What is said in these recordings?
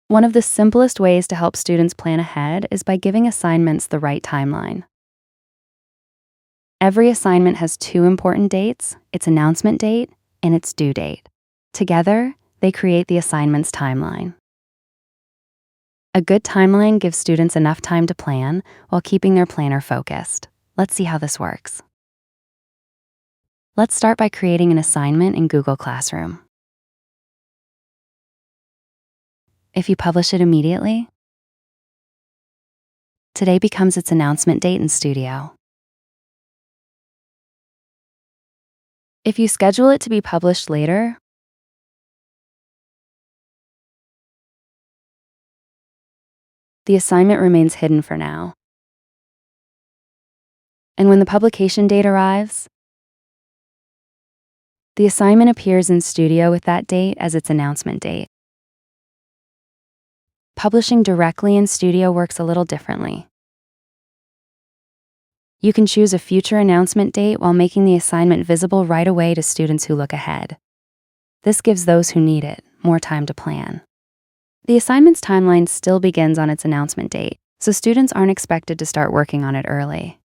One of the simplest ways to help students plan ahead is by giving assignments the right timeline. Every assignment has two important dates: its announcement date and its due date. Together, they create the assignment's timeline. A good timeline gives students enough time to plan while keeping their planner focused. Let's see how this works. Let's start by creating an assignment in Google Classroom. If you publish it immediately, today becomes its announcement date in Studio. If you schedule it to be published later, the assignment remains hidden for now. And when the publication date arrives, the assignment appears in Studio with that date as its announcement date. Publishing directly in Studio works a little differently. You can choose a future announcement date while making the assignment visible right away to students who look ahead. This gives those who need it more time to plan. The assignment's timeline still begins on its announcement date, so students aren't expected to start working on it early.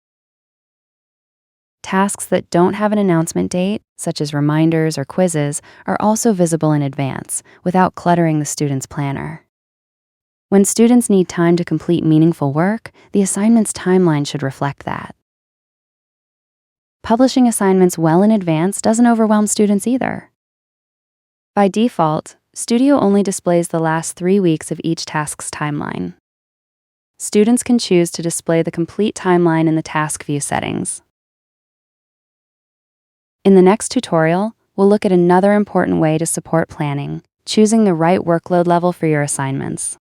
Tasks that don't have an announcement date, such as reminders or quizzes, are also visible in advance without cluttering the student's planner. When students need time to complete meaningful work, the assignment's timeline should reflect that. Publishing assignments well in advance doesn't overwhelm students either. By default, Studio only displays the last 3 weeks of each task's timeline. Students can choose to display the complete timeline in the task view settings. In the next tutorial, we'll look at another important way to support planning, choosing the right workload level for your assignments.